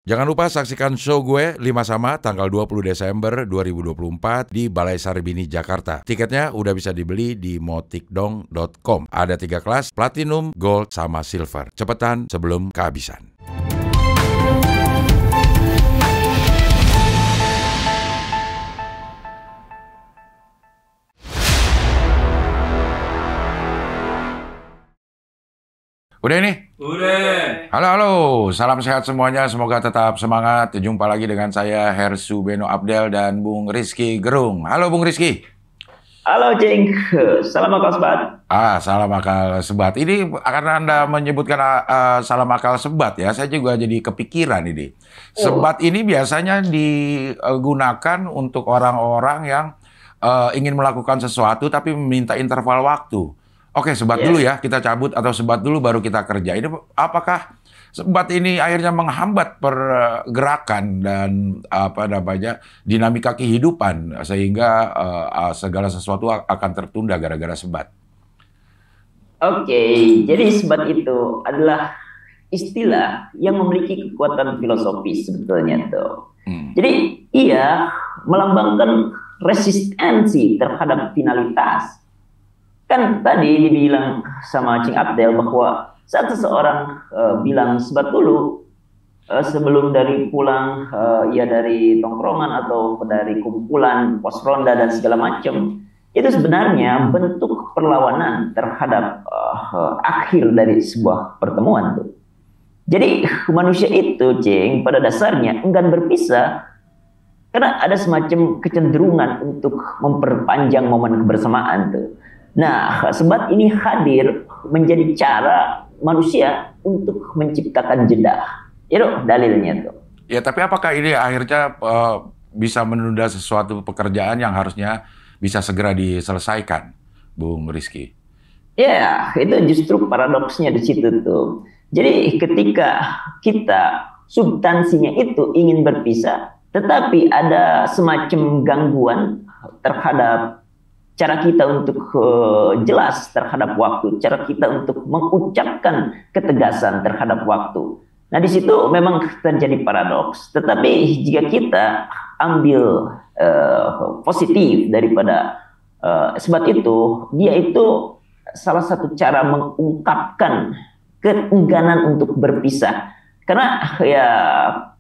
Jangan lupa saksikan show gue 5 Sama tanggal 20 Desember 2024 di Balai Sarbini, Jakarta. Tiketnya udah bisa dibeli di motikdong.com. Ada 3 kelas, Platinum, Gold, sama Silver. Cepetan sebelum kehabisan. Udah ini? Udah. Halo, salam sehat semuanya, semoga tetap semangat. Jumpa lagi dengan saya, Hersu Beno Abdel dan Bung Rizky Gerung. Halo Bung Rizky. Halo Cing, salam akal sebat. Salam akal sebat. Ini karena Anda menyebutkan salam akal sebat ya, saya juga jadi kepikiran ini. Sebat ini biasanya digunakan untuk orang-orang yang ingin melakukan sesuatu tapi meminta interval waktu. Oke, sebat dulu ya, kita cabut atau sebat dulu baru kita kerja. Ini apakah sebat ini akhirnya menghambat pergerakan dan dinamika kehidupan sehingga segala sesuatu akan tertunda gara-gara sebat? Oke, jadi sebat itu adalah istilah yang memiliki kekuatan filosofis sebetulnya tuh. Jadi ia melambangkan resistensi terhadap finalitas. Kan tadi dibilang sama Cing Abdel bahwa saat seseorang bilang sebat dulu sebelum dari pulang ya dari tongkrongan atau dari kumpulan pos ronda dan segala macam, itu sebenarnya bentuk perlawanan terhadap akhir dari sebuah pertemuan tuh. Jadi manusia itu, Cing, pada dasarnya enggan berpisah karena ada semacam kecenderungan untuk memperpanjang momen kebersamaan tuh. Nah, sebat ini hadir menjadi cara manusia untuk menciptakan jeda. Itu dalilnya tuh. Ya, tapi apakah ini akhirnya bisa menunda sesuatu pekerjaan yang harusnya bisa segera diselesaikan, Bung Rizky? Ya, itu justru paradoksnya di situ tuh. Jadi ketika kita substansinya itu ingin berpisah, tetapi ada semacam gangguan terhadap cara kita untuk jelas terhadap waktu, cara kita untuk mengucapkan ketegasan terhadap waktu. Nah, di situ memang terjadi paradoks. Tetapi jika kita ambil positif daripada sebat itu, dia itu salah satu cara mengungkapkan keengganan untuk berpisah. Karena ya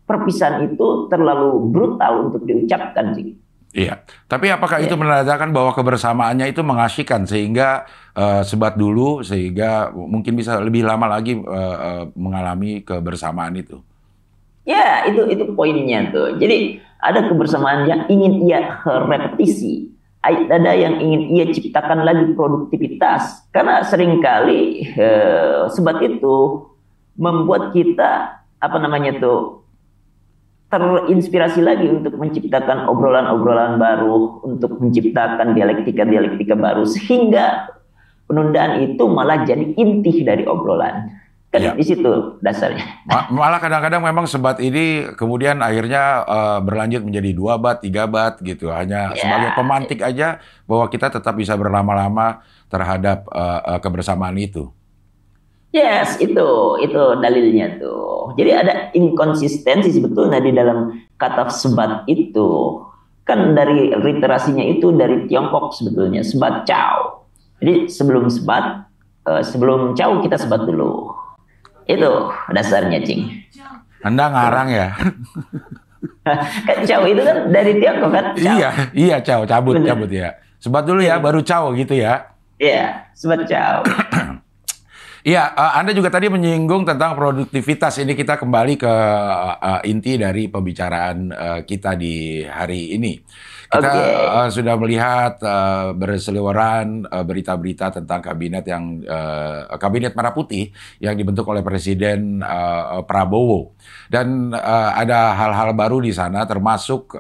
perpisahan itu terlalu brutal untuk diucapkan sih. Iya, tapi apakah itu menandakan bahwa kebersamaannya itu mengasyikkan sehingga sebat dulu sehingga mungkin bisa lebih lama lagi mengalami kebersamaan itu? Ya, itu poinnya tuh. Jadi ada kebersamaan yang ingin ia repetisi, ada yang ingin ia ciptakan lagi produktivitas. Karena seringkali sebat itu membuat kita terinspirasi lagi untuk menciptakan obrolan-obrolan baru, untuk menciptakan dialektika-dialektika baru, sehingga penundaan itu malah jadi inti dari obrolan. Kan di situ dasarnya. Malah kadang-kadang memang sebat ini kemudian akhirnya berlanjut menjadi 2 bat, 3 bat gitu. Hanya sebagai pemantik aja bahwa kita tetap bisa berlama-lama terhadap kebersamaan itu. Yes, itu dalilnya tuh. Jadi ada inkonsistensi sebetulnya di dalam kata sebat itu. Kan dari literasinya itu dari Tiongkok sebetulnya, sebat cao. Jadi sebelum sebat, sebelum cao kita sebat dulu. Itu dasarnya, Cing. Anda ngarang ya? Kan cao itu kan dari Tiongkok kan? Cao. Iya cao, cabut ya. Sebat dulu ya, baru cao gitu ya. Iya, sebat cao. Iya, Anda juga tadi menyinggung tentang produktivitas. Ini kita kembali ke inti dari pembicaraan kita di hari ini. Kita sudah melihat berseliweran berita-berita tentang kabinet merah putih yang dibentuk oleh Presiden Prabowo. Dan ada hal-hal baru di sana, termasuk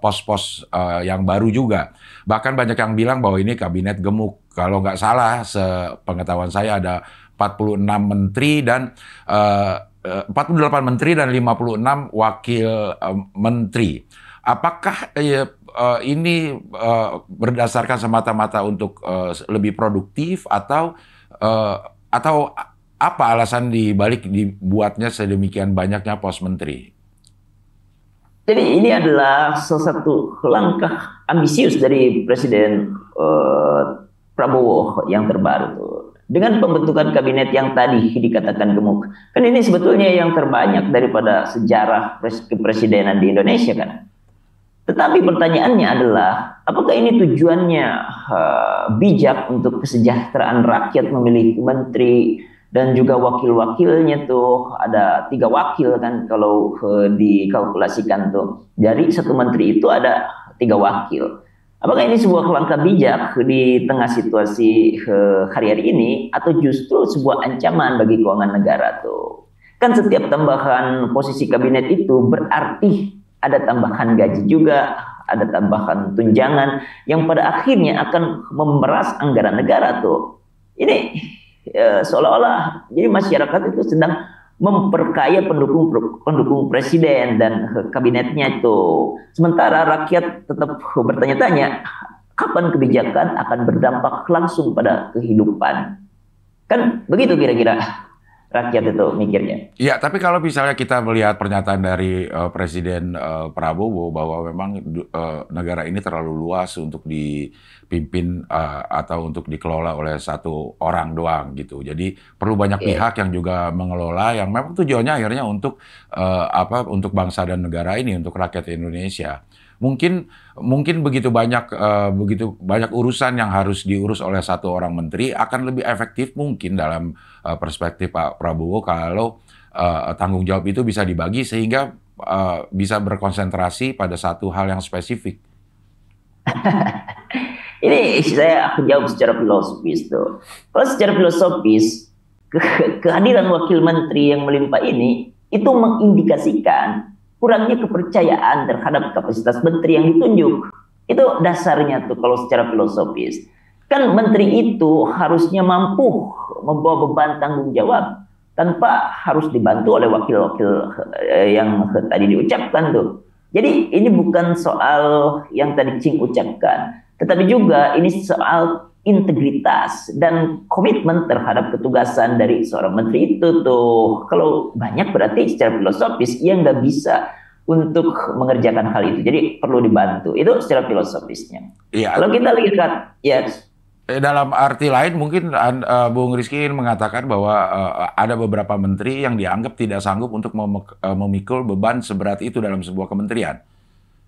pos-pos yang baru juga. Bahkan banyak yang bilang bahwa ini kabinet gemuk. Kalau nggak salah, sepengetahuan saya ada 46 menteri dan 48 menteri dan 56 wakil menteri. Apakah ini berdasarkan semata-mata untuk lebih produktif atau apa alasan dibalik dibuatnya sedemikian banyaknya pos menteri? Jadi ini adalah salah satu langkah ambisius dari Presiden Prabowo yang terbaru tuh. Dengan pembentukan kabinet yang tadi dikatakan gemuk. Kan ini sebetulnya yang terbanyak daripada sejarah kepresidenan di Indonesia kan. Tetapi pertanyaannya adalah, apakah ini tujuannya bijak untuk kesejahteraan rakyat memilih menteri dan juga wakil-wakilnya tuh ada 3 wakil kan kalau dikalkulasikan tuh dari satu menteri itu ada 3 wakil. Apakah ini sebuah langkah bijak di tengah situasi hari-hari ini atau justru sebuah ancaman bagi keuangan negara tuh? Kan setiap tambahan posisi kabinet itu berarti ada tambahan gaji juga, ada tambahan tunjangan yang pada akhirnya akan memeras anggaran negara tuh. Ini seolah-olah jadi masyarakat itu sedang memperkaya pendukung presiden dan kabinetnya itu. Sementara rakyat tetap bertanya-tanya kapan kebijakan akan berdampak langsung pada kehidupan. Kan begitu kira-kira rakyat itu mikirnya. Iya, tapi kalau misalnya kita melihat pernyataan dari Presiden Prabowo bahwa memang negara ini terlalu luas untuk dipimpin atau untuk dikelola oleh satu orang doang gitu. Jadi perlu banyak pihak yang juga mengelola yang memang tujuannya akhirnya untuk untuk bangsa dan negara ini, untuk rakyat Indonesia. Mungkin begitu banyak urusan yang harus diurus oleh satu orang menteri akan lebih efektif mungkin dalam perspektif Pak Prabowo kalau tanggung jawab itu bisa dibagi sehingga bisa berkonsentrasi pada satu hal yang spesifik. Ini saya akan jawab secara filosofis tuh. Kalau secara filosofis kehadiran wakil menteri yang melimpah ini itu mengindikasikan kurangnya kepercayaan terhadap kapasitas menteri yang ditunjuk. Itu dasarnya tuh kalau secara filosofis. Kan menteri itu harusnya mampu membawa beban tanggung jawab tanpa harus dibantu oleh wakil-wakil yang tadi diucapkan tuh. Jadi ini bukan soal yang tadi Cing ucapkan, tetapi juga ini soal integritas dan komitmen terhadap ketugasan dari seorang menteri itu tuh. Kalau banyak berarti secara filosofis ia nggak bisa untuk mengerjakan hal itu. Jadi perlu dibantu. Itu secara filosofisnya. Iya. Kalau kita lihat, ya. Dalam arti lain mungkin Bung Rizky mengatakan bahwa ada beberapa menteri yang dianggap tidak sanggup untuk memikul beban seberat itu dalam sebuah kementerian.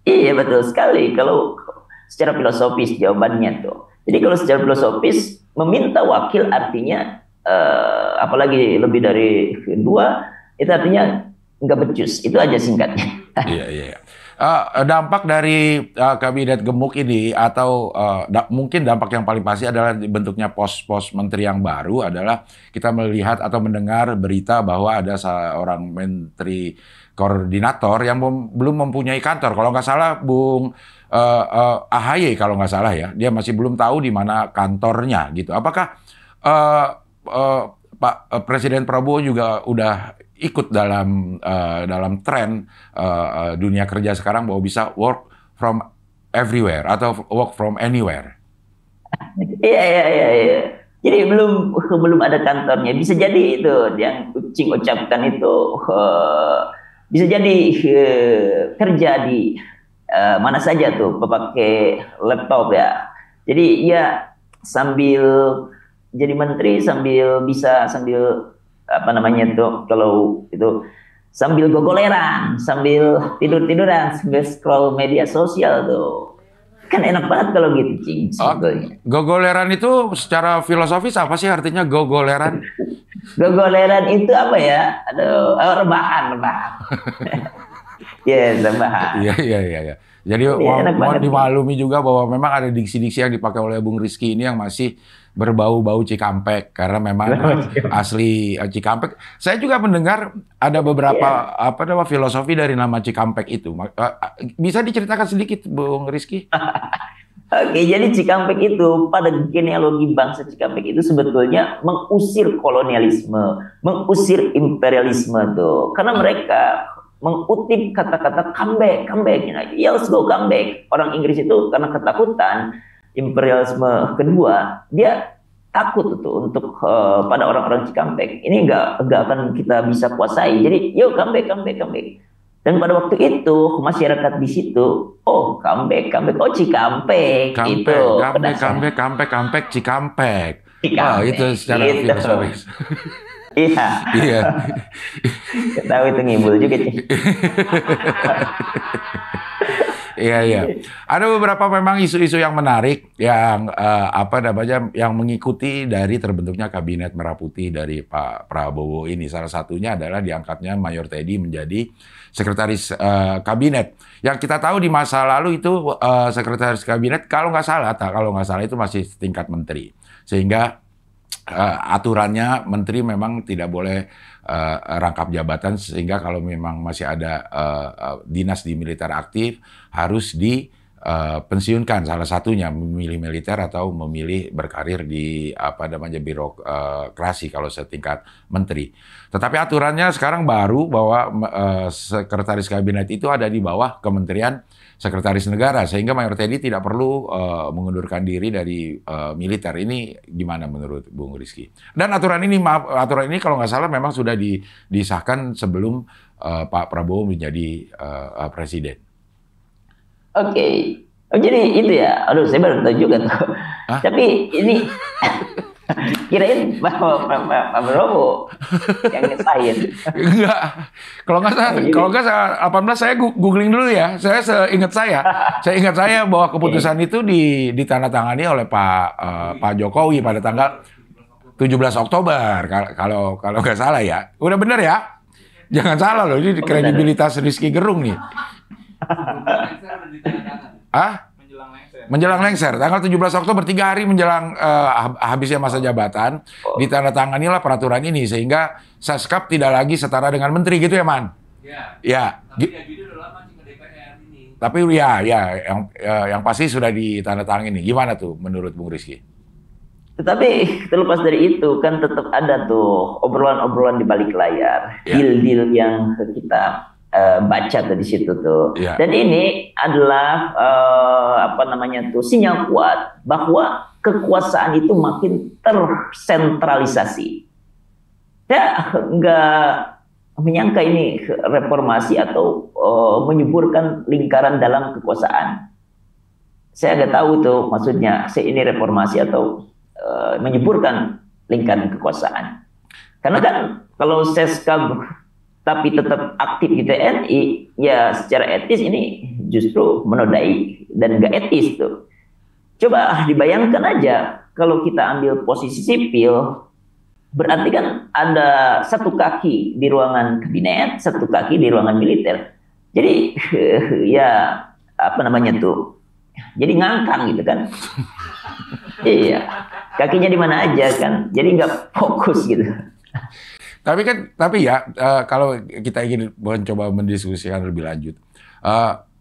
Iya betul sekali. Kalau secara filosofis jawabannya tuh. Jadi kalau secara filosofis meminta wakil artinya apalagi lebih dari 2 itu artinya nggak becus. Itu aja singkatnya. Iya. Dampak dari kabinet gemuk ini atau mungkin dampak yang paling pasti adalah bentuknya pos-pos menteri yang baru adalah kita melihat atau mendengar berita bahwa ada seorang menteri koordinator yang belum mempunyai kantor. Kalau nggak salah Bung AHY kalau nggak salah ya, dia masih belum tahu di mana kantornya gitu. Apakah Pak Presiden Prabowo juga udah ikut dalam tren dunia kerja sekarang bahwa bisa work from everywhere atau work from anywhere? Iya. Jadi belum ada kantornya. Bisa jadi itu yang Cing ucapkan itu bisa jadi kerja di mana saja tuh, pakai laptop ya. Jadi ya sambil jadi menteri sambil apa namanya tuh kalau itu sambil gogoleran, sambil tiduran, sambil scroll media sosial tuh. Kan enak banget kalau gitu, Cing. Gogoleran itu secara filosofis apa sih artinya gogoleran? Gogoleran itu apa ya? Aduh, rebahan. Yes, rebahan. Iya. Jadi mohon dimaklumi juga bahwa memang ada diksi-diksi yang dipakai oleh Bung Rizky ini yang masih berbau-bau Cikampek karena memang asli Cikampek. Saya juga mendengar ada beberapa filosofi dari nama Cikampek itu. Bisa diceritakan sedikit, Bung Rizky? Oke, jadi Cikampek itu pada genealogi bangsa Cikampek itu sebetulnya mengusir kolonialisme, mengusir imperialisme tuh. Karena mereka mengutip kata-kata comeback. Ya, let's go comeback. Orang Inggris itu karena ketakutan imperialisme kedua, dia takut tuh untuk pada orang-orang Cikampek. Ini nggak akan kita bisa kuasai. Jadi, yuk comeback. Dan pada waktu itu masyarakat di situ, oh comeback, comeback, oh Cikampek, itu Comeback, Cikampek. Wah, itu Cikampek, secara gitu. filosofis. Iya, Iya. tahu itu ngibul juga sih. Iya, iya. Ada beberapa memang isu-isu yang menarik yang apa namanya yang mengikuti dari terbentuknya kabinet Merah Putih dari Pak Prabowo ini. Salah satunya adalah diangkatnya Mayor Teddy menjadi sekretaris kabinet. Yang kita tahu di masa lalu itu sekretaris kabinet kalau nggak salah itu masih setingkat menteri. Sehingga aturannya menteri memang tidak boleh rangkap jabatan, sehingga kalau memang masih ada dinas di militer aktif harus dipensiunkan, salah satunya memilih militer atau memilih berkarir di apa namanya birokrasi kalau setingkat menteri. Tetapi aturannya sekarang baru bahwa sekretaris kabinet itu ada di bawah Kementerian Sekretaris Negara, sehingga Mayor Teddy tidak perlu mengundurkan diri dari militer. Ini gimana menurut Bung Rizky? Dan aturan ini kalau nggak salah memang sudah disahkan sebelum Pak Prabowo menjadi presiden. Oke. Oh, jadi itu ya. Aduh, saya baru tahu juga tuh. Hah? Tapi ini kirain Pak Prabowo yang ngesain. Enggak. Kalau nggak salah 18 saya googling dulu ya. Saya ingat saya bahwa keputusan itu ditandatangani oleh Pak Jokowi pada tanggal 17 Oktober kalau nggak salah ya. Udah bener ya? Jangan salah loh, ini kredibilitas Rizky Gerung nih. Menjelang lengser, tanggal 17 Oktober, 3 hari menjelang habisnya masa jabatan, ditandatanganilah peraturan ini, sehingga Seskap tidak lagi setara dengan menteri, gitu ya, Man? Ya. Tapi ya, yang pasti sudah ditandatangani. Gimana tuh menurut Bung Rizky? Tetapi terlepas dari itu, kan tetap ada tuh obrolan-obrolan di balik layar, deal-deal yang kita baca di situ tuh. Dan ini adalah apa namanya tuh sinyal kuat bahwa kekuasaan itu makin tersentralisasi. Saya nggak menyangka ini reformasi atau menyuburkan lingkaran dalam kekuasaan. Saya nggak tahu tuh maksudnya ini reformasi atau menyuburkan lingkaran kekuasaan. Karena kan kalau Seskap tapi tetap aktif di TNI, ya secara etis ini justru menodai dan nggak etis tuh. Coba dibayangkan aja kalau kita ambil posisi sipil, berarti kan ada satu kaki di ruangan kabinet, satu kaki di ruangan militer. Jadi ya apa namanya tuh, jadi ngangkang gitu kan. Iya, kakinya di mana aja kan, jadi nggak fokus gitu. Tapi ya kalau kita ingin mencoba mendiskusikan lebih lanjut,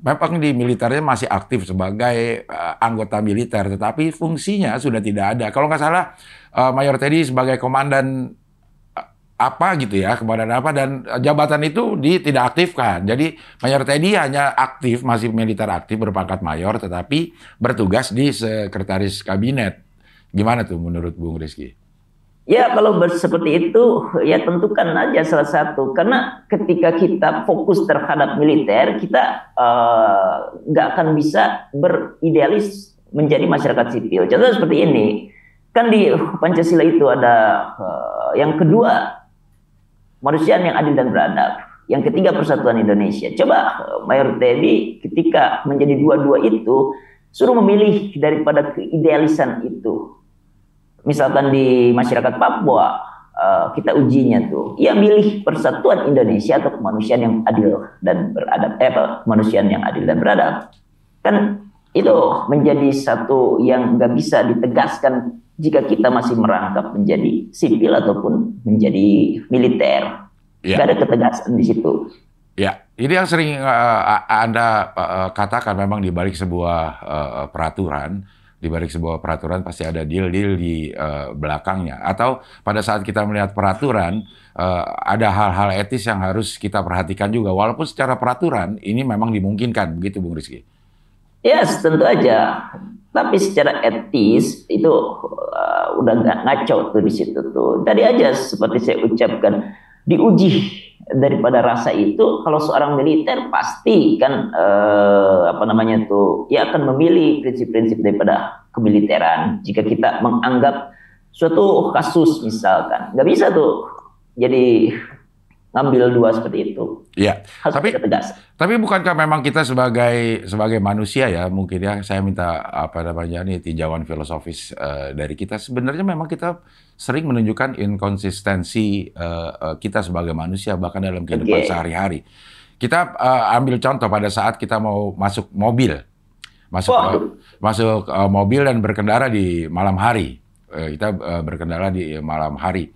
memang di militernya masih aktif sebagai anggota militer, tetapi fungsinya sudah tidak ada. Kalau nggak salah, Mayor Teddy sebagai komandan apa gitu ya, komandan apa, dan jabatan itu tidak aktifkan. Jadi Mayor Teddy hanya aktif, masih militer aktif berpangkat mayor, tetapi bertugas di sekretaris kabinet. Gimana tuh menurut Bung Rizky? Ya kalau seperti itu ya tentukan aja salah satu, karena ketika kita fokus terhadap militer kita nggak akan bisa beridealis menjadi masyarakat sipil. Contoh seperti ini kan di Pancasila itu ada yang kedua kemanusiaan yang adil dan beradab, yang ketiga persatuan Indonesia. Coba Mayor Teddy ketika menjadi dua-dua itu suruh memilih daripada keidealisan itu. Misalkan di masyarakat Papua kita ujinya tuh, ya milih persatuan Indonesia atau kemanusiaan yang adil dan beradab, kemanusiaan yang adil dan beradab. Kan itu menjadi satu yang nggak bisa ditegaskan jika kita masih merangkap menjadi sipil ataupun menjadi militer. Nggak ada ketegasan di situ. Ya, ini yang sering Anda katakan, memang di balik sebuah peraturan. Di balik sebuah peraturan pasti ada deal-deal di belakangnya. Atau pada saat kita melihat peraturan, ada hal-hal etis yang harus kita perhatikan juga. Walaupun secara peraturan ini memang dimungkinkan, begitu Bung Rizky? Yes, tentu aja. Tapi secara etis itu udah nggak ngaco tuh di situ tuh. Tadi aja seperti saya ucapkan, diuji daripada rasa itu. Kalau seorang militer pasti kan apa namanya tuh ya akan memilih prinsip-prinsip daripada kemiliteran. Jika kita menganggap suatu kasus misalkan, nggak bisa tuh jadi ngambil dua seperti itu. Iya. Harus ada tegas. Tapi bukankah memang kita sebagai manusia ya, mungkin ya, saya minta apa namanya nih tinjauan filosofis dari kita. Sebenarnya memang kita sering menunjukkan inkonsistensi kita sebagai manusia bahkan dalam kehidupan sehari-hari. Kita ambil contoh pada saat kita mau masuk mobil, masuk mobil dan berkendara di malam hari. Kita berkendara di malam hari.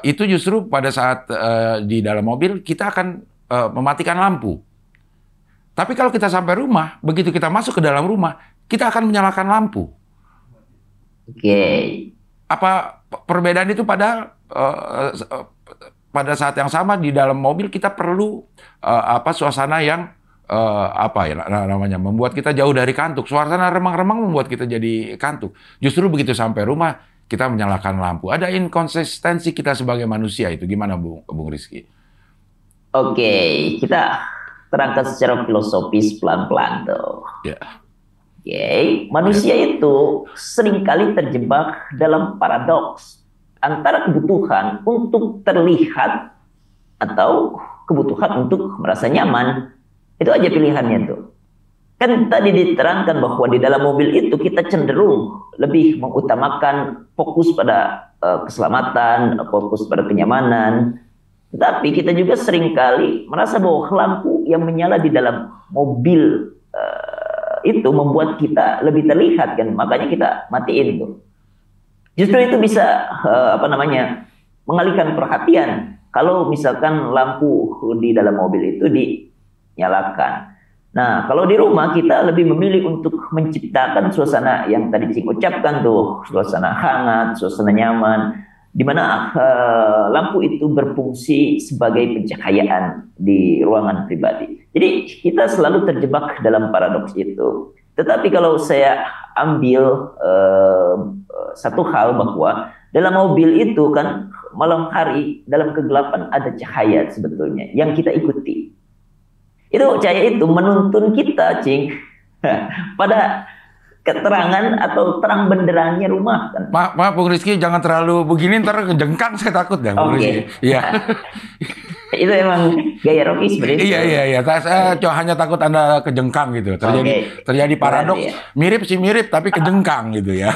Itu justru pada saat di dalam mobil kita akan mematikan lampu. Tapi kalau kita sampai rumah, begitu kita masuk ke dalam rumah, kita akan menyalakan lampu. Oke. Apa perbedaan itu pada saat yang sama di dalam mobil kita perlu suasana yang membuat kita jauh dari kantuk. Suasana remang-remang membuat kita jadi kantuk. Justru begitu sampai rumah kita menyalakan lampu. Ada inkonsistensi kita sebagai manusia itu gimana, Bung Rizky? Oke, kita terangkan secara filosofis pelan-pelan tuh. Yeah. Oke, manusia itu seringkali terjebak dalam paradoks antara kebutuhan untuk terlihat atau kebutuhan untuk merasa nyaman. Itu aja pilihannya tuh. Kan tadi diterangkan bahwa di dalam mobil itu kita cenderung lebih mengutamakan fokus pada keselamatan, fokus pada kenyamanan. Tetapi kita juga seringkali merasa bahwa lampu yang menyala di dalam mobil itu membuat kita lebih terlihat kan, makanya kita matiin tuh. Justru itu bisa mengalihkan perhatian kalau misalkan lampu di dalam mobil itu dinyalakan. Nah, kalau di rumah kita lebih memilih untuk menciptakan suasana yang tadi Cing ucapkan tuh, suasana hangat, suasana nyaman, di mana lampu itu berfungsi sebagai pencahayaan di ruangan pribadi. Jadi kita selalu terjebak dalam paradoks itu. Tetapi kalau saya ambil satu hal bahwa dalam mobil itu kan malam hari dalam kegelapan ada cahaya sebetulnya yang kita ikuti. Itu cahaya itu menuntun kita, Cing, pada keterangan atau terang benderangnya rumah kan. Maaf Bung Rizky, jangan terlalu begini ntar kejengkang, saya takut dah Bung Rizky. Iya. Itu emang gaya Rocky sebenarnya. Iya. Saya hanya takut Anda kejengkang gitu. Terjadi paradoks. Mirip tapi kejengkang gitu ya.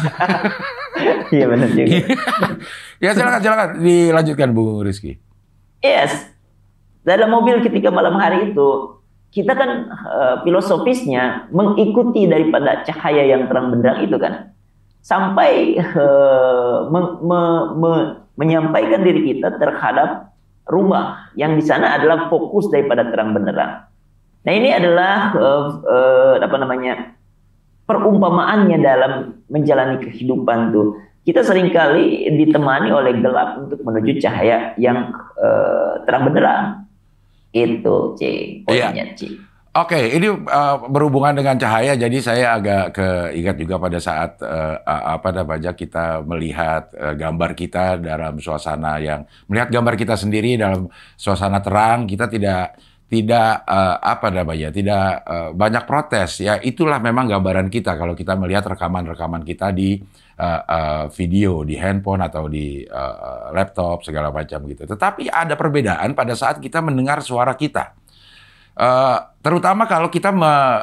Iya benar juga. Ya silakan dilanjutkan Bung Rizky. Yes. Dalam mobil ketika malam hari itu kita kan filosofisnya mengikuti daripada cahaya yang terang benderang itu kan, sampai menyampaikan diri kita terhadap rumah yang di sana adalah fokus daripada terang benderang. Nah ini adalah perumpamaannya dalam menjalani kehidupan tuh. Kita seringkali ditemani oleh gelap untuk menuju cahaya yang terang benderang. Itu, Cing. Poinnya, Cing. Oke, ini berhubungan dengan cahaya, jadi saya agak keingat juga pada saat kita melihat gambar kita dalam suasana melihat gambar kita sendiri dalam suasana terang, kita tidak banyak protes. Ya, itulah memang gambaran kita kalau kita melihat rekaman-rekaman kita di video, di handphone atau di laptop segala macam gitu. Tetapi ada perbedaan pada saat kita mendengar suara kita. Terutama kalau kita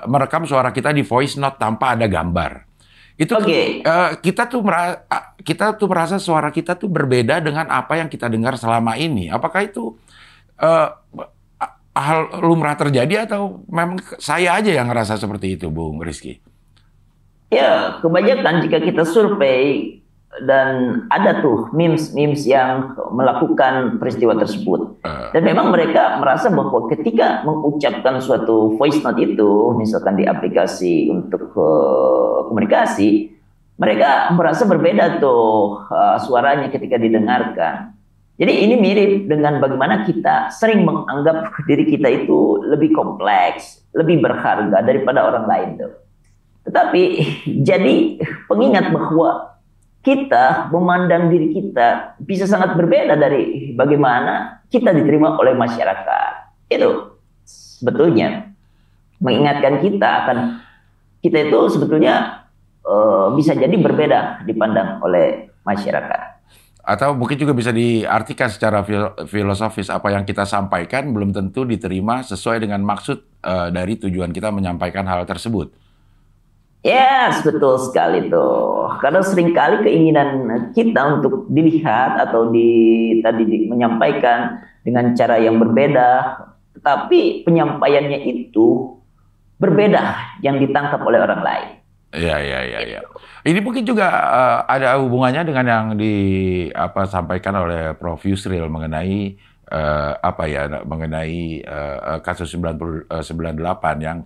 merekam suara kita di voice note tanpa ada gambar. Itu kita tuh merasa suara kita tuh berbeda dengan apa yang kita dengar selama ini. Apakah itu hal lumrah terjadi atau memang saya aja yang ngerasa seperti itu, Bung Rizky? Ya, kebanyakan jika kita survei dan ada tuh memes yang melakukan peristiwa tersebut. Dan memang mereka merasa bahwa ketika mengucapkan suatu voice note itu, misalkan di aplikasi untuk komunikasi, mereka merasa berbeda tuh suaranya ketika didengarkan. Jadi ini mirip dengan bagaimana kita sering menganggap diri kita itu lebih kompleks, lebih berharga daripada orang lain tuh. Tetapi jadi pengingat bahwa kita memandang diri kita bisa sangat berbeda dari bagaimana kita diterima oleh masyarakat. Itu sebetulnya mengingatkan kita akan kita itu sebetulnya bisa jadi berbeda dipandang oleh masyarakat. Atau mungkin juga bisa diartikan secara filosofis, apa yang kita sampaikan belum tentu diterima sesuai dengan maksud dari tujuan kita menyampaikan hal tersebut. Yes, betul sekali tuh. Karena seringkali keinginan kita untuk dilihat atau menyampaikan dengan cara yang berbeda, tetapi penyampaiannya itu berbeda yang ditangkap oleh orang lain. Iya. Ini mungkin juga ada hubungannya dengan yang disampaikan oleh Prof. Yusril mengenai kasus 98 yang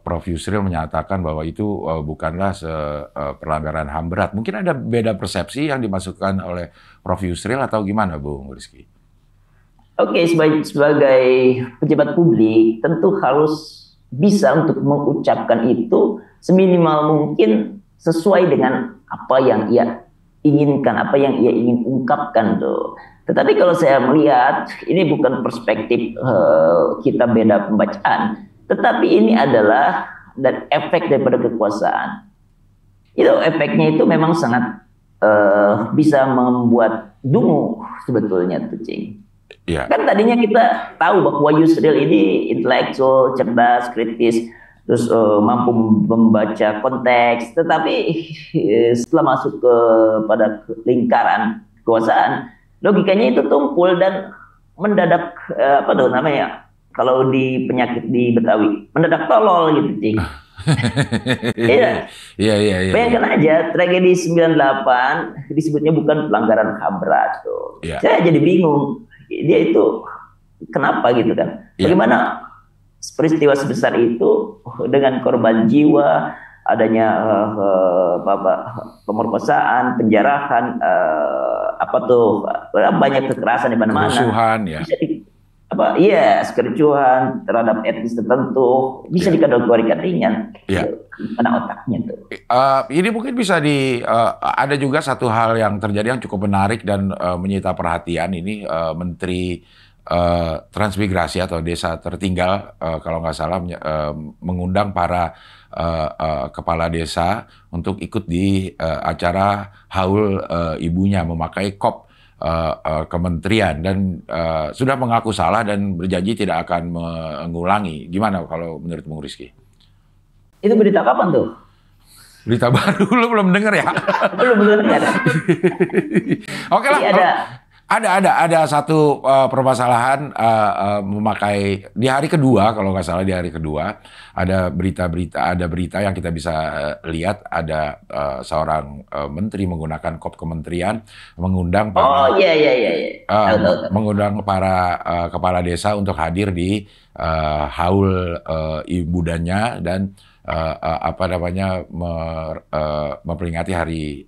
Prof. Yusril menyatakan bahwa itu bukanlah pelanggaran HAM berat. Mungkin ada beda persepsi yang dimasukkan oleh Prof. Yusril atau gimana, Bung Rizky? Oke, sebagai pejabat publik tentu harus bisa untuk mengucapkan itu seminimal mungkin sesuai dengan apa yang ia inginkan, apa yang ia ingin ungkapkan tuh. Tetapi kalau saya melihat ini bukan perspektif kita beda pembacaan, tetapi ini adalah dan efek daripada kekuasaan. Itu efeknya itu memang sangat bisa membuat dungu sebetulnya tuh, Cing. Yeah. Kan tadinya kita tahu bahwa Yusril ini intelektual, cerdas, kritis, terus mampu membaca konteks, tetapi setelah masuk pada lingkaran kekuasaan, logikanya itu tumpul dan mendadak kalau di penyakit di Betawi, mendadak tolol gitu, Cing. Iya. Bayangkan aja tragedi 98 disebutnya bukan pelanggaran HAM berat tuh. Yeah. Saya jadi bingung. Dia itu kenapa gitu kan? Bagaimana peristiwa sebesar itu dengan korban jiwa, adanya pemerkosaan, penjarahan, banyak kekerasan di mana-mana. Kerusuhan, ya. Kericuhan terhadap etnis tertentu bisa dikategorikan ringan. Mana otaknya tuh? Ini mungkin bisa ada juga satu hal yang terjadi yang cukup menarik dan menyita perhatian ini Menteri Transmigrasi atau Desa Tertinggal kalau nggak salah mengundang para kepala desa untuk ikut di acara haul ibunya memakai kop kementerian dan sudah mengaku salah dan berjanji tidak akan mengulangi. Gimana kalau menurut Bung Rizky? Itu berita kapan tuh? Berita baru, lu belum dengar ya? Belum dengar. Oke lah. Ada satu permasalahan memakai di hari kedua kalau nggak salah di hari kedua ada berita yang kita bisa lihat ada seorang menteri menggunakan kop kementerian mengundang mengundang para kepala desa untuk hadir di haul ibudanya dan memperingati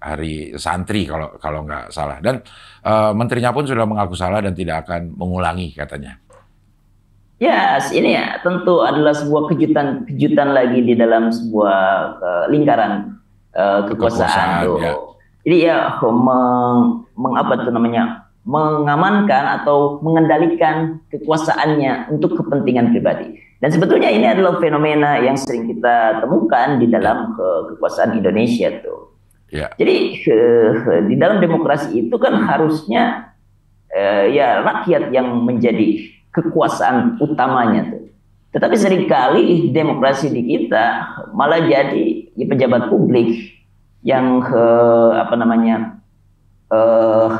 hari santri kalau nggak salah dan menterinya pun sudah mengaku salah dan tidak akan mengulangi katanya. Yes, ini ya tentu adalah sebuah kejutan lagi di dalam sebuah lingkaran kekuasaan tuh. Ya. Jadi ya mengamankan atau mengendalikan kekuasaannya untuk kepentingan pribadi. Dan sebetulnya ini adalah fenomena yang sering kita temukan di dalam kekuasaan Indonesia tuh. Yeah. Jadi di dalam demokrasi itu kan harusnya rakyat yang menjadi kekuasaan utamanya tuh. Tetapi seringkali demokrasi di kita malah jadi pejabat publik yang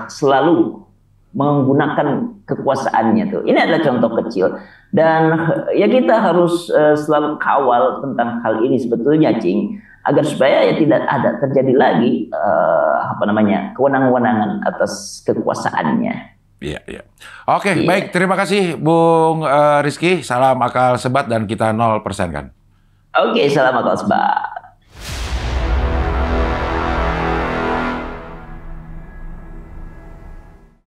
selalu menggunakan kekuasaannya tuh. Ini adalah contoh kecil dan ya kita harus selalu kawal tentang hal ini sebetulnya, Cing, agar supaya ya tidak ada terjadi lagi kewenangan-kewenangan atas kekuasaannya. Iya. Oke, baik. Terima kasih Bung Rizky. Salam akal sebat dan kita 0% kan. Oke, salam akal sebat.